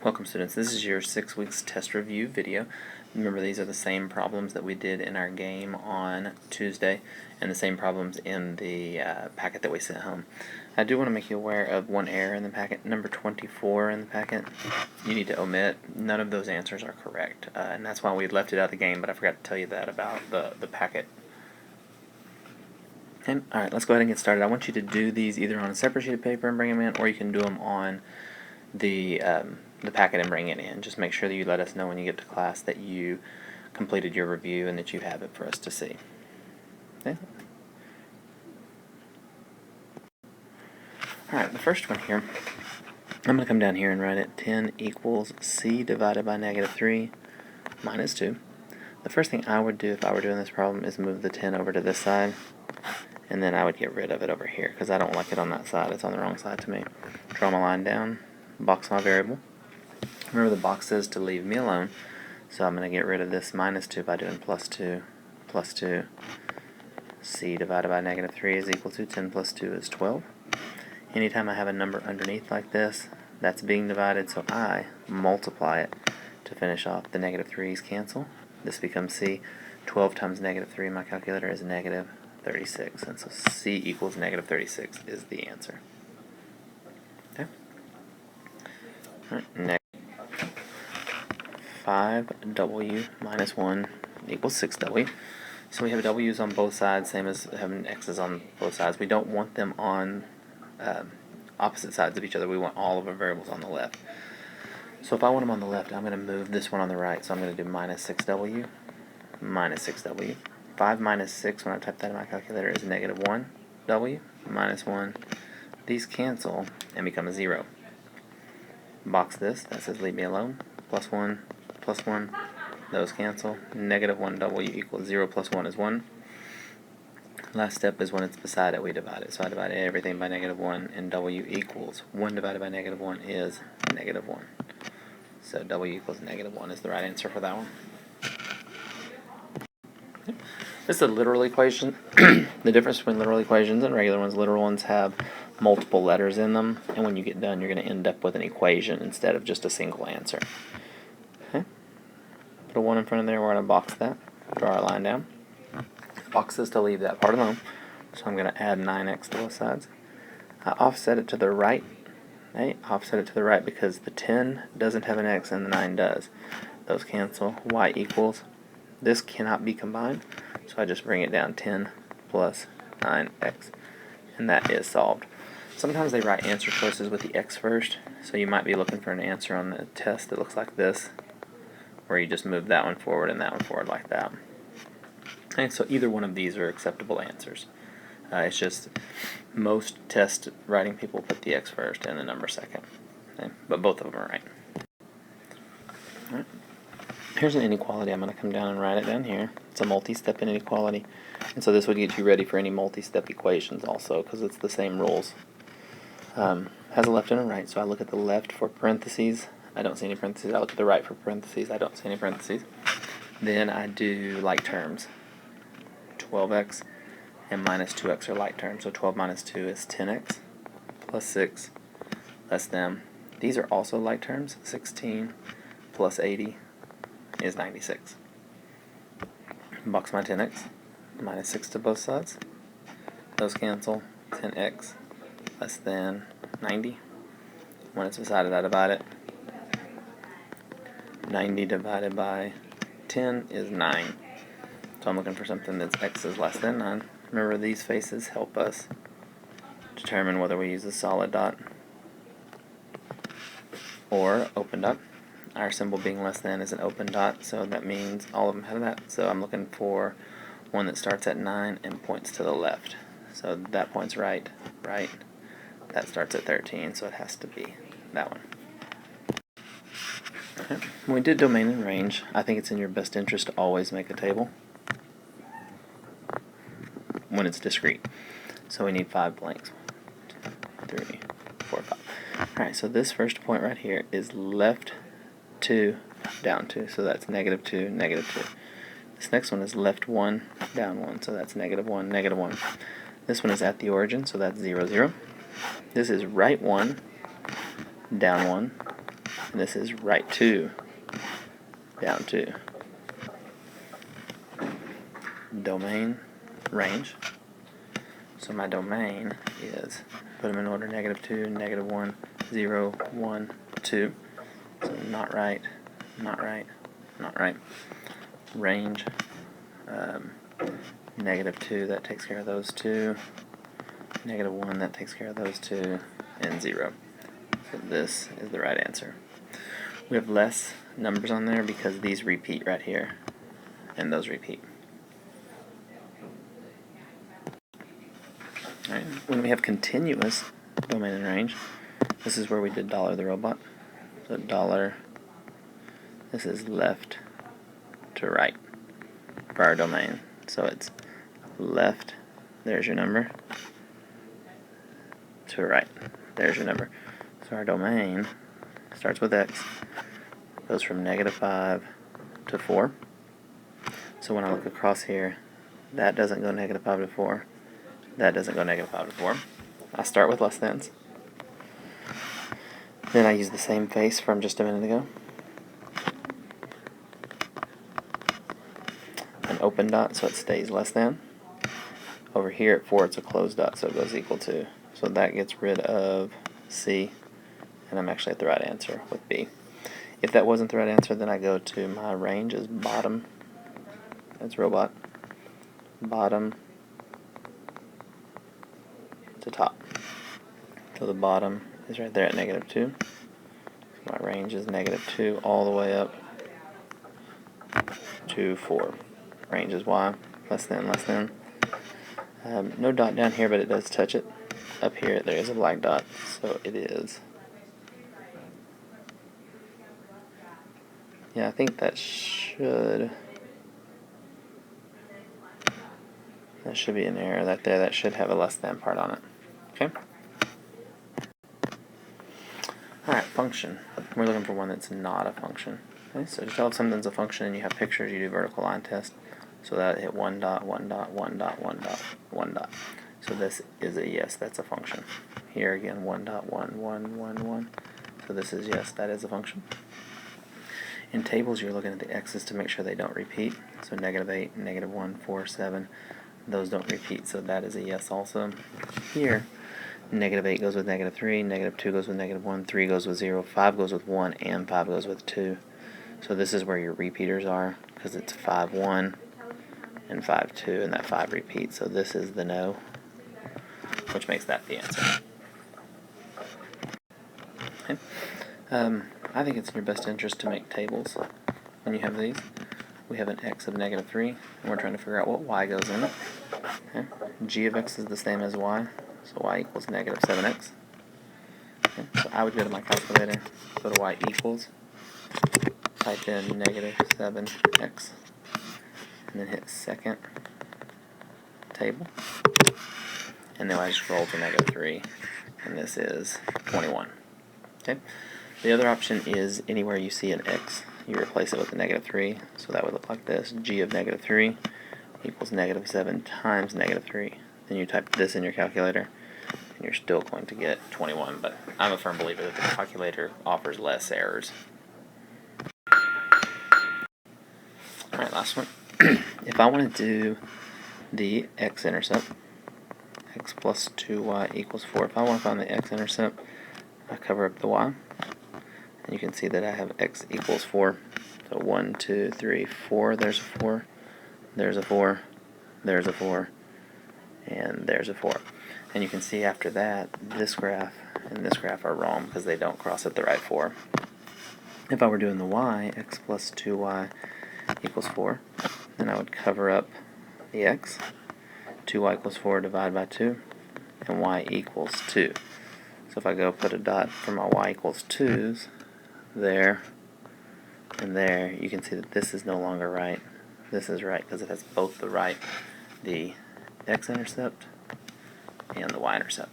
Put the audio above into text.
Welcome students, this is your 6 weeks test review video. Remember, these are the same problems that we did in our game on Tuesday and the same problems in the packet that we sent home. I do want to make you aware of one error in the packet, number 24 in the packet. You need to omit. None of those answers are correct, and that's why we left it out of the game, but I forgot to tell you that about the packet. Okay. Alright, let's go ahead and get started. I want you to do these either on a separate sheet of paper and bring them in, or you can do them on the packet and bring it in. Just make sure that you let us know when you get to class that you completed your review and that you have it for us to see. Okay. Alright, the first one here, I'm going to come down here and write it 10 equals c divided by negative 3 minus 2. The first thing I would do if I were doing this problem is move the 10 over to this side, and then I would get rid of it over here because I don't like it on that side. It's on the wrong side to me. Draw my line down, box my variable. Remember, the box says to leave me alone, so I'm going to get rid of this minus 2 by doing plus 2, plus 2. C divided by negative 3 is equal to 10 plus 2 is 12. Anytime I have a number underneath like this, that's being divided, so I multiply it to finish off. The negative 3's cancel. This becomes C. 12 times negative 3 in my calculator is negative 36, and so C equals negative 36 is the answer. Okay. All right, next. 5w minus 1 equals 6w. So we have w's on both sides, same as having x's on both sides. We don't want them on opposite sides of each other. We want all of our variables on the left. So if I want them on the left, I'm going to move this one on the right. So I'm going to do minus 6w, minus 6w. 5 minus 6, when I type that in my calculator, is negative 1w, minus 1. These cancel and become a 0. Box this, that says leave me alone, plus 1, plus 1, those cancel. Negative 1w equals 0 plus 1 is 1. Last step is when it's beside it, we divide it. So I divide everything by negative 1, and w equals 1 divided by negative 1 is negative 1. So w equals negative 1 is the right answer for that one. This is a literal equation. The difference between literal equations and regular ones, literal ones have multiple letters in them, and when you get done, you're going to end up with an equation instead of just a single answer. Okay. Put a 1 in front of there. We're going to box that. Draw our line down. Box this to leave that part alone. So I'm going to add 9x to both sides. I offset it to the right. Okay. Offset it to the right because the 10 doesn't have an x and the 9 does. Those cancel. Y equals. This cannot be combined, so I just bring it down 10 plus 9x, and that is solved. Sometimes they write answer choices with the x first, so you might be looking for an answer on the test that looks like this, where you just move that one forward and that one forward like that. And so either one of these are acceptable answers. It's just most test writing people put the x first and the number second, okay? But both of them are right. All right. Here's an inequality. I'm going to come down and write it down here. It's a multi-step inequality, and so this would get you ready for any multi-step equations also, because it's the same rules. Has a left and a right, so I look at the left for parentheses. I don't see any parentheses. I look at the right for parentheses. I don't see any parentheses. Then I do like terms. 12x and minus 2x are like terms, so 12 minus 2 is 10x plus 6 less than. These are also like terms. 16 plus 80 is 96. Box my 10x, minus 6 to both sides. Those cancel. 10x less than 90. When it's beside it, I divide it. 90 divided by 10 is 9. So I'm looking for something that's x is less than 9. Remember, these faces help us determine whether we use a solid dot or open dot. Our symbol being less than is an open dot, so that means all of them have that. So I'm looking for one that starts at 9 and points to the left. So that points right, right. That starts at 13, so it has to be that one. Okay. When we did domain and range, I think it's in your best interest to always make a table when it's discrete. So we need 5 blanks. 1, 2, 3, 4, 5. Alright, so this first point right here is left 2, down 2, so that's negative 2, negative 2. This next one is left 1, down 1, so that's negative 1, negative 1. This one is at the origin, so that's 0, 0. This is right 1, down 1, and this is right 2, down 2. Domain, range. So my domain is, put them in order, -2, -1, 0, 1, 2. So not right, not right, not right. Range, -2, that takes care of those two. -1, that takes care of those two. And 0. So this is the right answer. We have less numbers on there because these repeat right here, and those repeat. Alright, when we have continuous domain and range, this is where we did $the robot. So $, this is left to right for our domain. So it's left, there's your number, to right, there's your number. So our domain starts with x, goes from -5 to 4. So when I look across here, that doesn't go -5 to 4. That doesn't go -5 to 4. I start with less thans. Then I use the same face from just a minute ago. An open dot, so it stays less than. Over here at 4, it's a closed dot, so it goes equal to. So that gets rid of C, and I'm actually at the right answer with B. If that wasn't the right answer, then I go to my range is bottom. That's robot. Bottom to top. So the bottom is right there at -2. So my range is -2 all the way up to 4. Range is Y, less than, less than. No dot down here, but it does touch it. Up here there is a black dot, so it is. Yeah, I think that should be an error. That should have a less than part on it. Okay. Alright, function. We're looking for one that's not a function. Okay, so to tell if something's a function and you have pictures, you do vertical line test. So that hit 1 dot, 1 dot, 1 dot, 1 dot, 1 dot. So this is a yes, that's a function. Here again, 1 dot, 1, 1, 1, 1. So this is yes, that is a function. In tables, you're looking at the x's to make sure they don't repeat. So -8, -1, 4, 7. Those don't repeat, so that is a yes also. Here, -8 goes with -3, -2 goes with -1, 3 goes with 0, 5 goes with 1, and 5 goes with 2. So this is where your repeaters are, because it's 5, 1, and 5, 2, and that 5 repeats. So this is the no, which makes that the answer. Okay. I think it's in your best interest to make tables when you have these. We have an x of -3, and we're trying to figure out what y goes in it. Okay. G of x is the same as y, so y equals -7x. Okay. So I would go to my calculator, go to y equals, type in -7x, and then hit second table, and then I just roll to -3, and this is 21. Okay. The other option is anywhere you see an x, you replace it with a -3, so that would look like this. G of -3 equals -7 times -3. Then you type this in your calculator, and you're still going to get 21, but I'm a firm believer that the calculator offers less errors. Alright, last one. If I want to do the x-intercept, x plus 2y equals 4, if I want to find the x-intercept, I cover up the y, and you can see that I have x equals 4. So 1, 2, 3, 4, there's a 4, there's a 4, there's a 4, and there's a 4. And you can see after that, this graph and this graph are wrong because they don't cross at the right 4. If I were doing the y, x plus 2y equals 4, then I would cover up the x, 2y equals 4, divide by 2, and y equals 2. So if I go put a dot for my y equals 2's, there, and there, you can see that this is no longer right. This is right because it has both the x-intercept and the y-intercept.